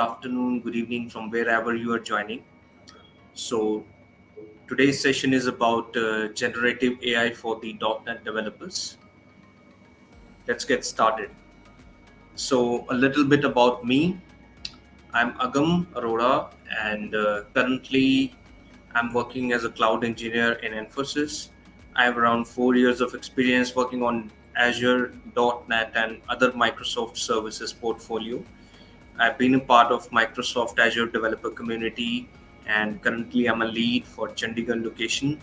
afternoon, good evening from wherever you are joining. So, today's session is about generative AI for the .NET developers. Let's get started. So, a little bit about me. I'm Agam Arora, and currently I'm working as a cloud engineer in Infosys. I have around 4 years of experience working on Azure, .NET, and other Microsoft services portfolio. I've been a part of Microsoft Azure developer community, and currently I'm a lead for Chandigarh location.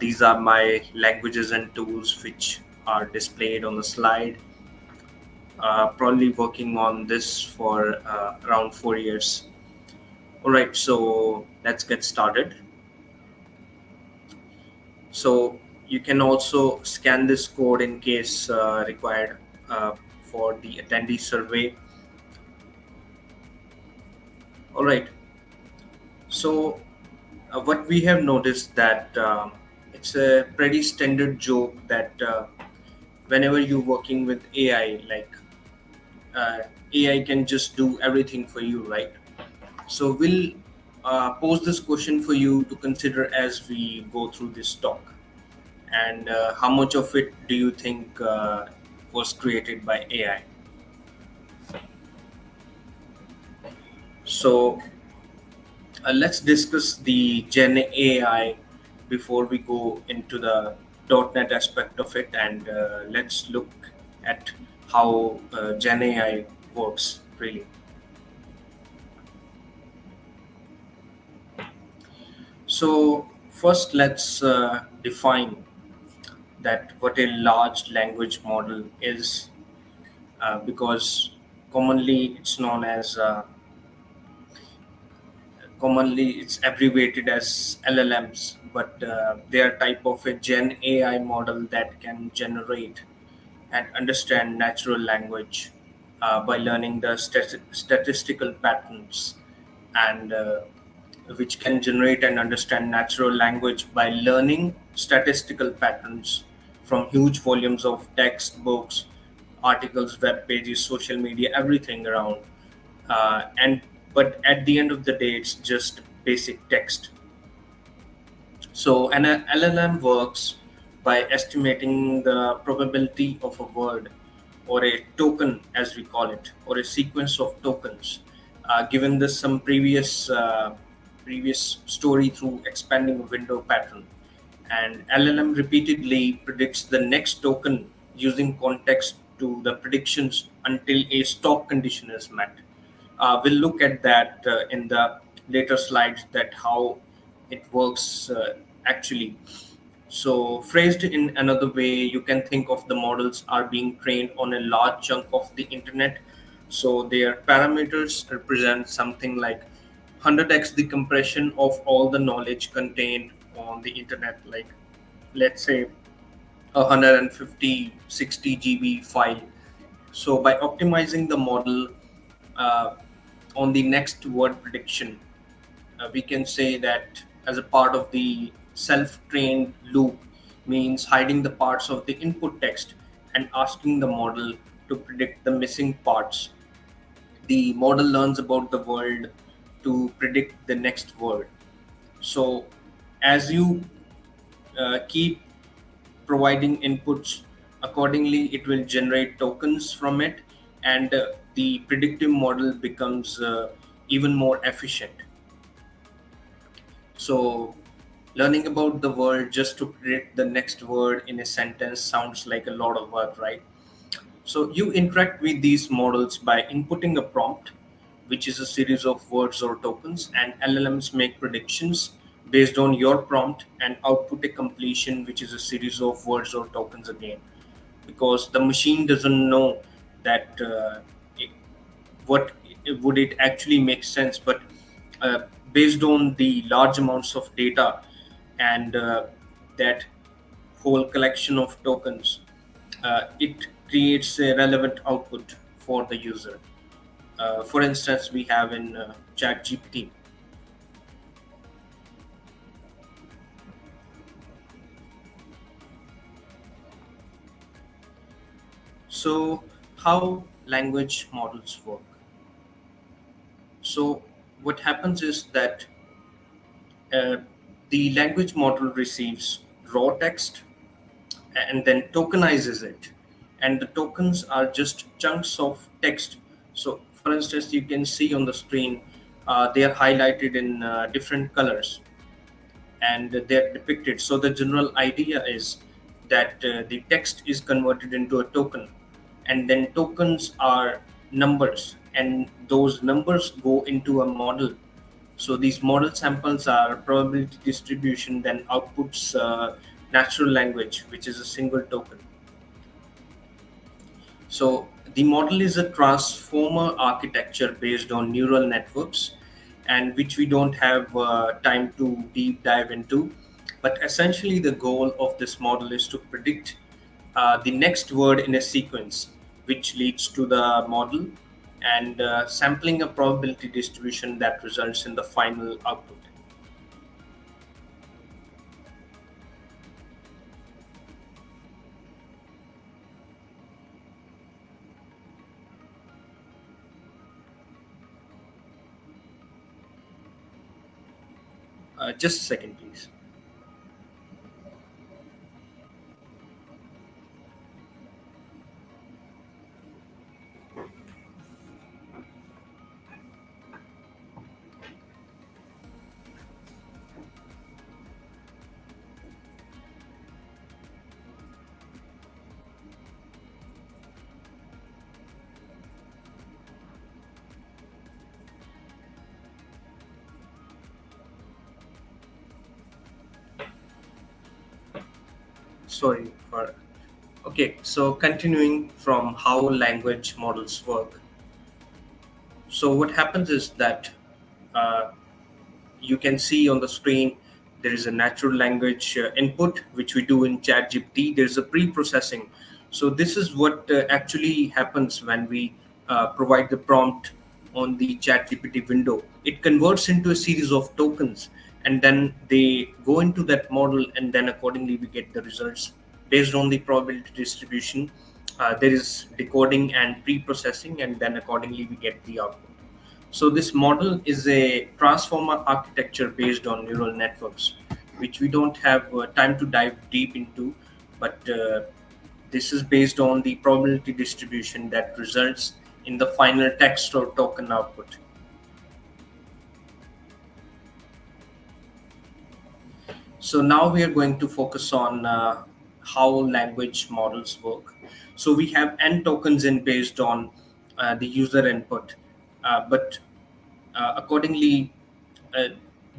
These are my languages and tools which are displayed on the slide. Probably working on this for around 4 years. All right, so let's get started. So you can also scan this code in case required uh, for the attendee survey. All right, so what we have noticed that it's a pretty standard joke that whenever you're working with AI, like uh, AI can just do everything for you, right? So we'll pose this question for you to consider as we go through this talk. And how much of it do you think was created by AI? So let's discuss the Gen AI before we go into the .NET aspect of it, and let's look at how Gen AI works really. So first, let's define that what a large language model is, because commonly it's known as commonly it's abbreviated as LLMs, but they are type of a Gen AI model that can generate and understand natural language by learning the statistical patterns, and which can generate and understand natural language by learning statistical patterns from huge volumes of text, books, articles, web pages, social media, everything around. And but at the end of the day, it's just basic text. So an LLM works by estimating the probability of a word or a token, as we call it, or a sequence of tokens, given this some previous story through expanding a window pattern. And LLM repeatedly predicts the next token using context to the predictions until a stop condition is met. We'll look at that in the later slides, that how it works actually. So phrased in another way, you can think of the models are being trained on a large chunk of the internet. So their parameters represent something like 100x the compression of all the knowledge contained on the internet, like let's say 150 60 GB file. So by optimizing the model uh, on the next word prediction, we can say that as a part of the self-trained loop means hiding the parts of the input text and asking the model to predict the missing parts. The model learns about the world to predict the next word. So as you keep providing inputs accordingly, it will generate tokens from it, and the predictive model becomes even more efficient. So learning about the word just to predict the next word in a sentence sounds like a lot of work, right? So you interact with these models by inputting a prompt, which is a series of words or tokens, and LLMs make predictions based on your prompt and output a completion, which is a series of words or tokens again. Because the machine doesn't know that it, what would it actually make sense, but uh, based on the large amounts of data and that whole collection of tokens, it creates a relevant output for the user. For instance, we have in chat gpt. So how language models work? So what happens is that uh, the language model receives raw text and then tokenizes it, and the tokens are just chunks of text. So for instance, you can see on the screen, they are highlighted in different colors, and they're depicted. So the general idea is that the text is converted into a token, and then tokens are numbers, and those numbers go into a model. So these model samples are probability distribution, then outputs natural language, which is a single token. So the model is a transformer architecture based on neural networks, and which we don't have time to deep dive into. But essentially, the goal of this model is to predict the next word in a sequence, which leads to the model, and sampling a probability distribution that results in the final output. Just a second, please. Sorry for. Okay, so continuing from how language models work. So what happens is that uh, you can see on the screen there is a natural language input which we do in ChatGPT. There's a pre-processing. So this is what actually happens when we provide the prompt on the ChatGPT window. It converts into a series of tokens, and then they go into that model, and then accordingly we get the results based on the probability distribution. There is decoding and pre-processing, and then accordingly we get the output. So this model is a transformer architecture based on neural networks, which we don't have time to dive deep into, but this is based on the probability distribution that results in the final text or token output. So now we are going to focus on how language models work. So we have n tokens in based on the user input, but accordingly, uh,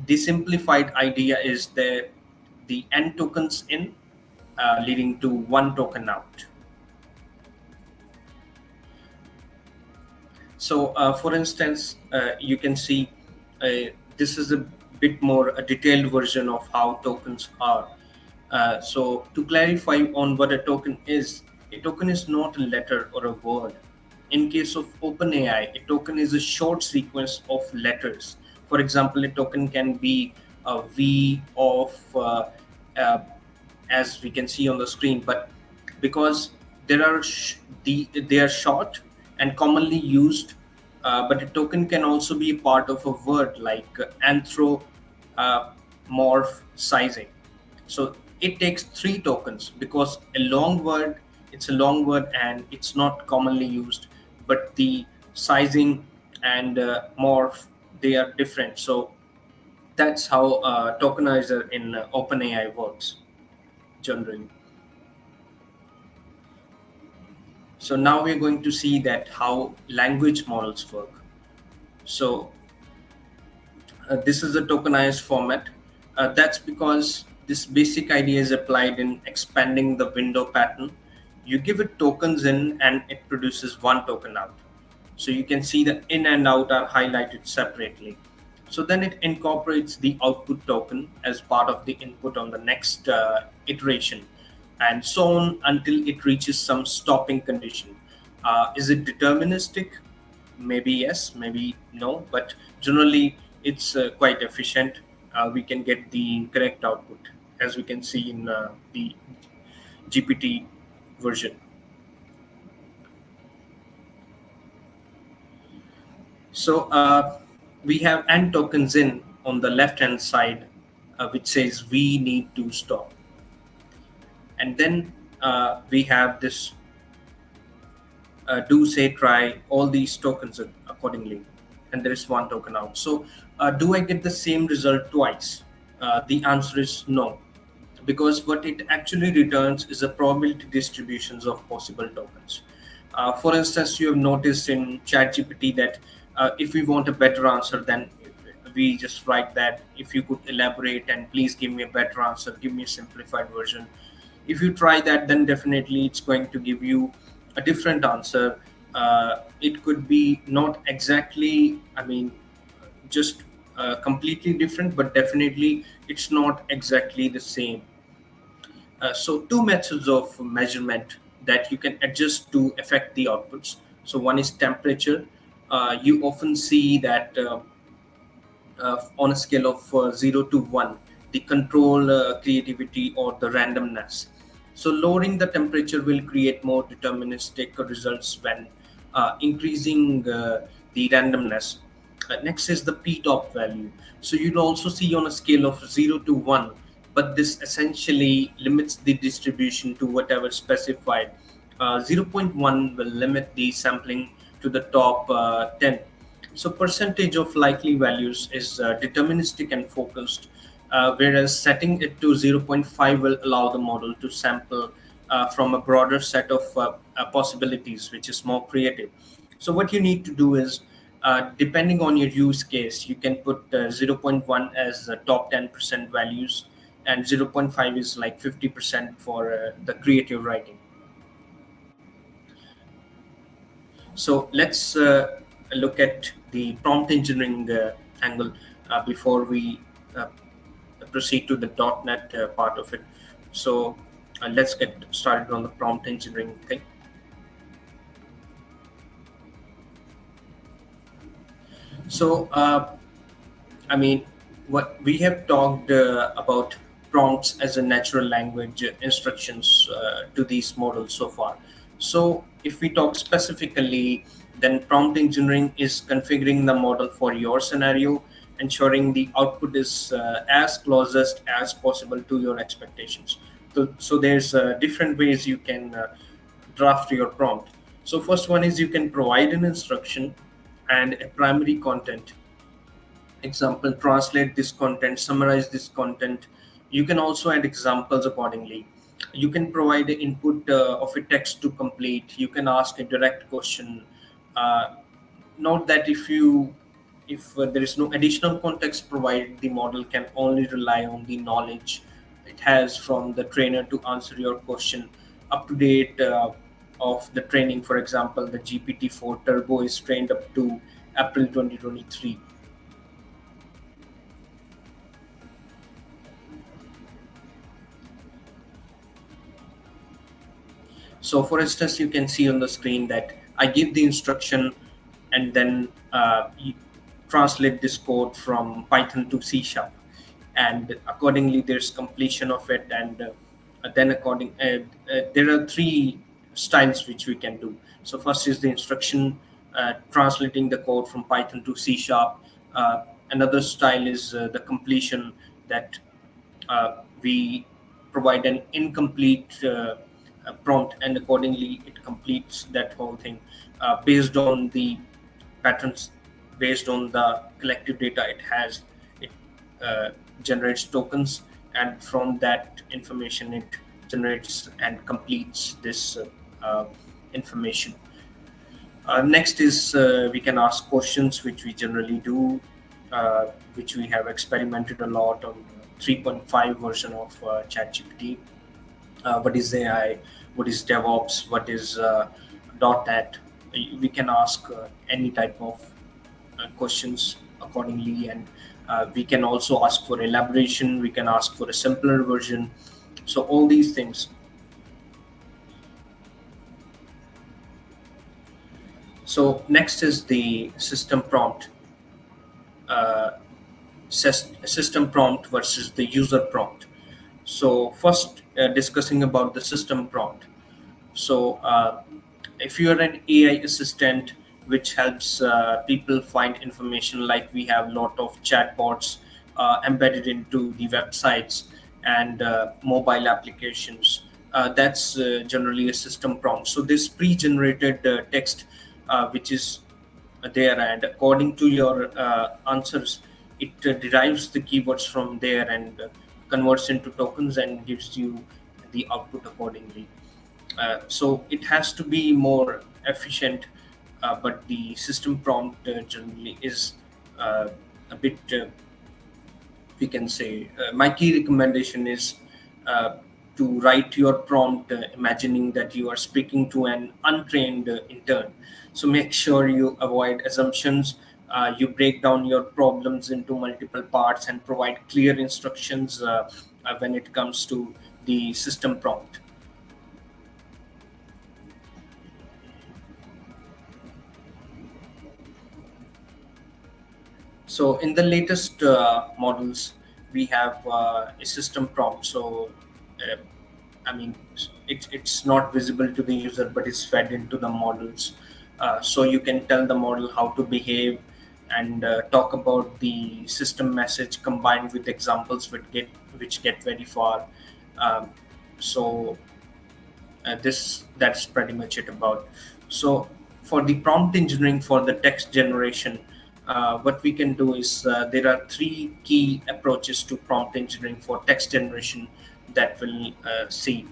the simplified idea is the n tokens in leading to one token out. So, for instance, you can see this is a bit more a detailed version of how tokens are. So, to clarify on what a token is not a letter or a word. In case of OpenAI, a token is a short sequence of letters. For example, a token can be a V of uh, as we can see on the screen, but because there are they are short and commonly used, but a token can also be part of a word like anthropomorph sizing. So it takes three tokens because a long word, it's a long word and it's not commonly used, but the sizing and morph, they are different. So that's how tokenizer in OpenAI works generally. So now we're going to see that how language models work. So this is a tokenized format. That's because this basic idea is applied in expanding the window pattern. You give it tokens in and it produces one token out. So you can see the in and out are highlighted separately. So then it incorporates the output token as part of the input on the next iteration, and so on until it reaches some stopping condition. Is it deterministic? Maybe yes, maybe no, but generally it's quite efficient. We can get the correct output as we can see in the GPT version. So We have and tokens in on the left hand side, which says we need to stop. And then we have this do, say, try, all these tokens accordingly. And there is one token out. So do I get the same result twice? The answer is no, because what it actually returns is a probability distributions of possible tokens. For instance, you have noticed in ChatGPT that if we want a better answer, then we just write that if you could elaborate and please give me a better answer, give me a simplified version. If you try that, then definitely it's going to give you a different answer. It could be not exactly, I mean, just completely different, but definitely it's not exactly the same. So two methods of measurement that you can adjust to affect the outputs. So one is temperature. You often see that on a scale of 0 to 1, the control, creativity, or the randomness. So lowering the temperature will create more deterministic results when increasing the randomness. Next is the p-top value. So you'll also see on a scale of 0 to 1, but this essentially limits the distribution to whatever specified. Zero point 0.1 will limit the sampling to the top 10. So percentage of likely values is deterministic and focused, whereas setting it to zero point 0.5 will allow the model to sample from a broader set of possibilities, which is more creative. So what you need to do is, depending on your use case, you can put zero point 0.1 as top 10% values, and zero point 0.5 is like 50% for the creative writing. So let's look at the prompt engineering angle before we uh, proceed to the .NET part of it. So let's get started on the prompt engineering thing. So I mean, what we have talked about prompts as a natural language instructions to these models so far. So if we talk specifically, then prompt engineering is configuring the model for your scenario, ensuring the output is as closest as possible to your expectations. So there's different ways you can draft your prompt. So first one is you can provide an instruction and a primary content. Example, translate this content, summarize this content. You can also add examples accordingly. You can provide the input of a text to complete. You can ask a direct question. uh, Note that if there is no additional context provided, the model can only rely on the knowledge it has from the trainer to answer your question. Up to date of the training, for example, the GPT-4 Turbo is trained up to April 2023. So, for instance, you can see on the screen that I give the instruction and then you translate this code from Python to C sharp, and accordingly there's completion of it. And then there are three styles which we can do. So first is the instruction, translating the code from Python to C sharp. Another style is the completion, that we provide an incomplete prompt, and accordingly it completes that whole thing based on the patterns, based on the collective data it has. It generates tokens, and from that information it generates and completes this information. Next is we can ask questions, which we generally do, which we have experimented a lot on 3.5 version of ChatGPT. What is AI? What is DevOps? What is .NET? We can ask any type of questions accordingly, and we can also ask for elaboration. We can ask for a simpler version. So all these things. So next is the system prompt. Uh, System prompt versus the user prompt. So first, discussing about the system prompt. So if you are an AI assistant, which helps people find information. Like we have a lot of chatbots embedded into the websites and mobile applications. That's generally a system prompt. So this pre-generated text, which is there, and according to your answers, it derives the keywords from there and converts into tokens and gives you the output accordingly. So it has to be more efficient, but the system prompt generally is uh, a bit, we can say, my key recommendation is uh, to write your prompt imagining that you are speaking to an untrained intern. So make sure you avoid assumptions. You break down your problems into multiple parts and provide clear instructions when it comes to the system prompt. So in the latest models, we have a system prompt. So uh, I mean, it's not visible to the user, but it's fed into the models. So you can tell the model how to behave and talk about the system message combined with examples which get very far. Um, so this that's pretty much it about. So for the prompt engineering for the text generation, what we can do is there are three key approaches to prompt engineering for text generation that we'll see.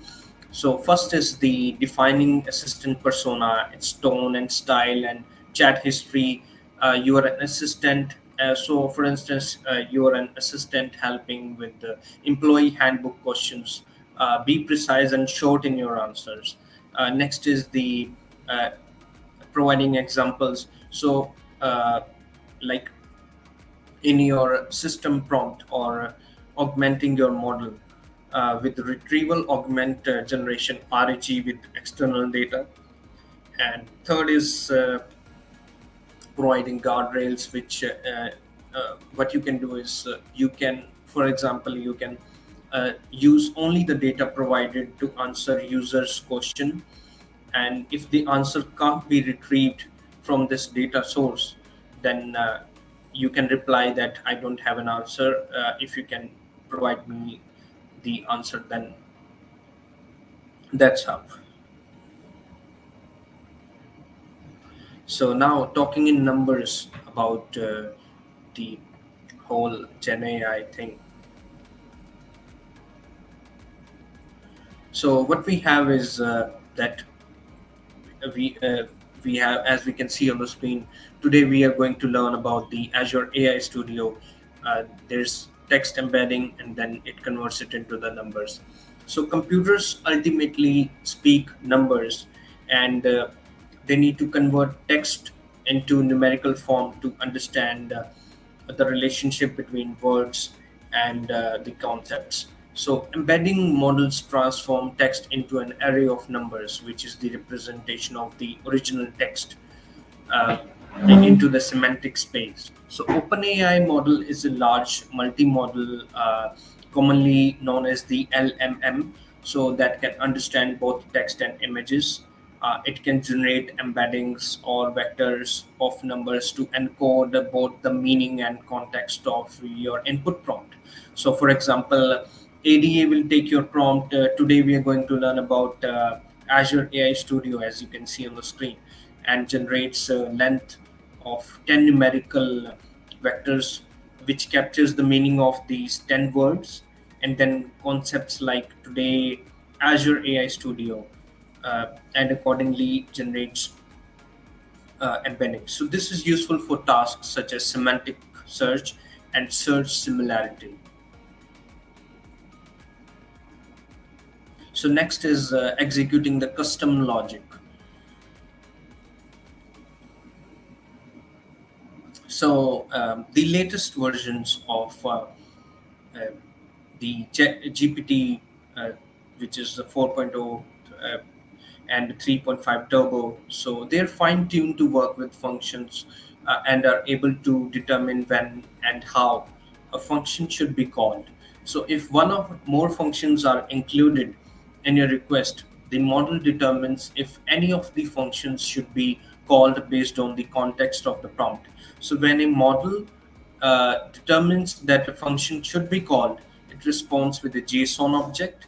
So first is the defining assistant persona, its tone and style and chat history. You are an assistant. So, for instance, you are an assistant helping with the employee handbook questions. Be precise and short in your answers. Next is the uh, providing examples. So, like in your system prompt or augmenting your model with retrieval augment generation RAG with external data. And third is providing guardrails, which what you can do is you can, for example, you can use only the data provided to answer users question, and if the answer can't be retrieved from this data source, then you can reply that I don't have an answer. If you can provide me the answer, then that's how. So now talking in numbers about the whole Gen AI thing. So what we have is that we uh, we have, as we can see on the screen today, we are going to learn about the Azure AI Studio. There's text embedding, and then it converts it into the numbers. So computers ultimately speak numbers, and they need to convert text into numerical form to understand the relationship between words and the concepts. So, embedding models transform text into an array of numbers, which is the representation of the original text, uh, into the semantic space. So, OpenAI model is a large multi-model, commonly known as the LMM, so that can understand both text and images. It can generate embeddings or vectors of numbers to encode both the meaning and context of your input prompt. So, for example, ADA will take your prompt. Today, we are going to learn about Azure AI Studio, as you can see on the screen, and generates a length of 10 numerical vectors, which captures the meaning of these 10 words, and then concepts like today, Azure AI Studio, and accordingly generates embeddings. So this is useful for tasks such as semantic search and search similarity. So next is executing the custom logic. So the latest versions of uh, the GPT, which is the 4.0 and 3.5 turbo. So they're fine tuned to work with functions and are able to determine when and how a function should be called. So if one or more functions are included in your request, the model determines if any of the functions should be called based on the context of the prompt. So when a model determines that a function should be called, it responds with a JSON object.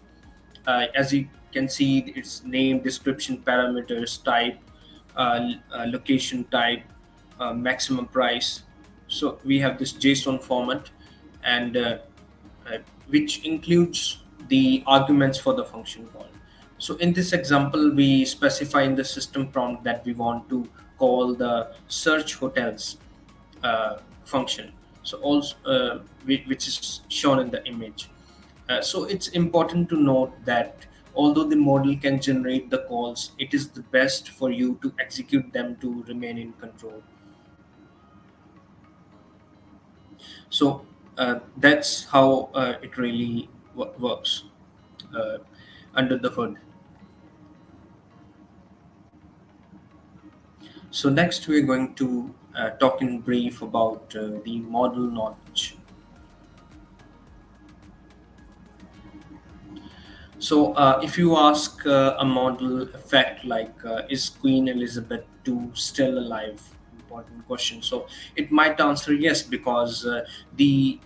As you can see, its name, description, parameters, type, location type, maximum price. So we have this JSON format, and uh, which includes the arguments for the function call. So in this example, we specify in the system prompt that we want to call the search hotels function. So also, which is shown in the image. So it's important to note that although the model can generate the calls, it is the best for you to execute them to remain in control. So that's how it really works uh, under the hood. So next we're going to talk in brief about the model knowledge. So if you ask a model a fact like is Queen Elizabeth II still alive? Important question. So it might answer yes, because the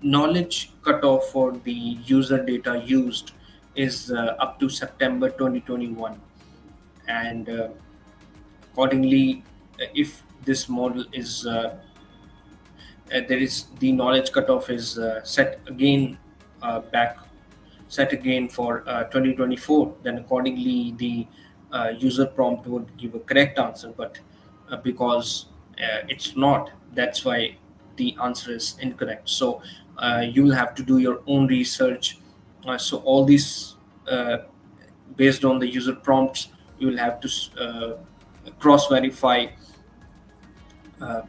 knowledge cutoff for the user data used is up to September 2021, and accordingly, if this model is there is the knowledge cutoff is back set again for 2024, then accordingly the user prompt would give a correct answer. But because it's not, that's why the answer is incorrect. So you'll have to do your own research. So all these, uh, based on the user prompts, you will have to cross verify, uh,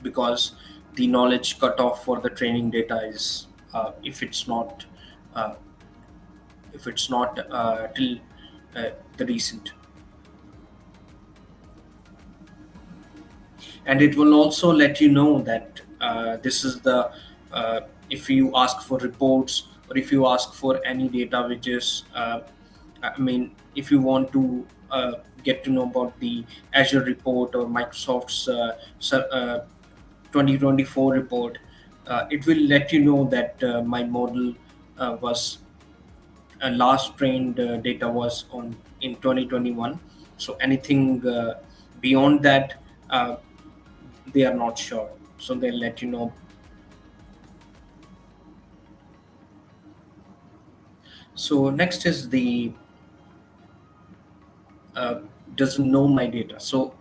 because the knowledge cutoff for the training data is uh, if it's not till the recent. And it will also let you know that this is the if you ask for reports, or if you ask for any data which is I mean, if you want to get to know about the Azure report or Microsoft's 2024 report, it will let you know that my model was last trained data was on in 2021. So anything beyond that, uh, they are not sure, so they'll let you know. So next is the uh, doesn't know my data. So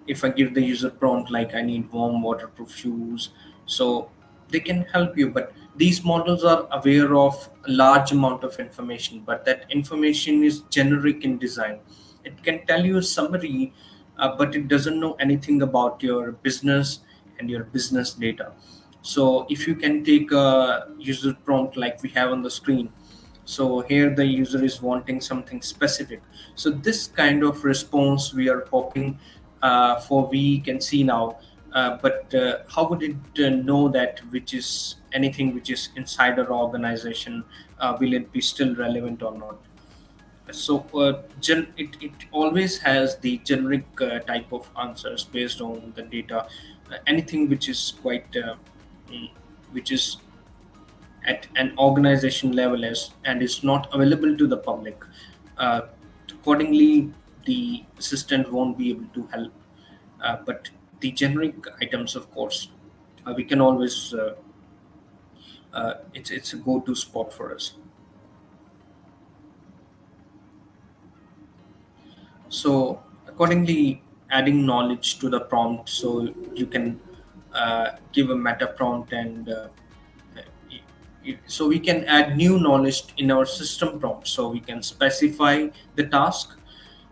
if I give the user prompt like I need warm waterproof shoes, so they can help you. But these models are aware of a large amount of information, but that information is generic in design. It can tell you a summary, but it doesn't know anything about your business and your business data. So if you can take a user prompt like we have on the screen, so here the user is wanting something specific. So this kind of response we are hoping for we can see now. But how would it know that which is anything which is inside our organization? Will it be still relevant or not? So it always has the generic type of answers based on the data. Anything which is quite mm, which is at an organization level and is not available to the public. Uh, Accordingly, the assistant won't be able to help. But the generic items, of course, we can always. It's a go-to spot for us. So accordingly, adding knowledge to the prompt, so you can give a meta prompt, and so we can add new knowledge in our system prompt. So we can specify the task,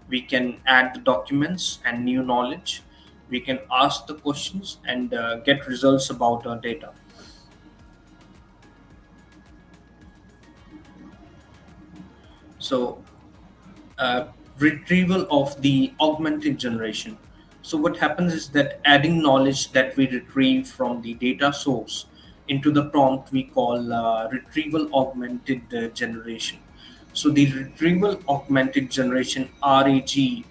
we can add the documents and new knowledge, we can ask the questions and get results about our data. So retrieval of the augmented generation. So what happens is that adding knowledge that we retrieve from the data source into the prompt we call retrieval augmented generation. So the retrieval augmented generation, RAG,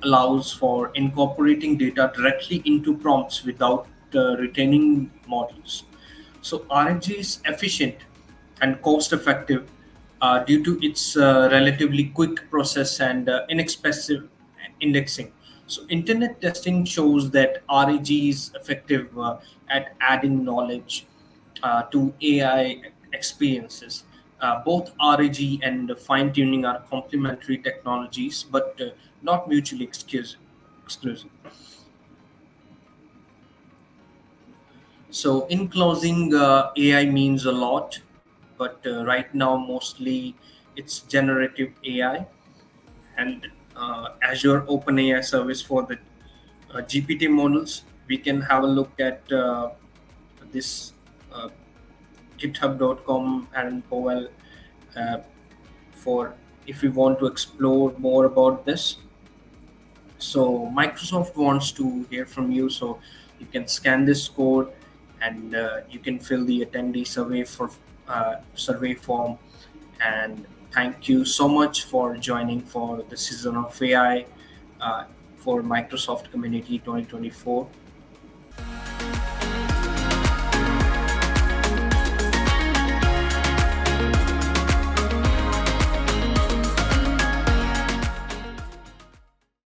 allows for incorporating data directly into prompts without retaining models. So RNG is efficient and cost effective due to its relatively quick process and inexpensive indexing. So internet testing shows that RAG is effective at adding knowledge to AI experiences. Both RAG and fine tuning are complementary technologies, but not mutually exclusive. So, in closing, AI means a lot, but right now, mostly it's generative AI and Azure OpenAI service for the GPT models. We can have a look at this uh, github.com and Powell uh, for if you want to explore more about this. So Microsoft wants to hear from you, so you can scan this code and you can fill the attendee survey form. And thank you so much for joining for the season of AI uh, for Microsoft Community 2024.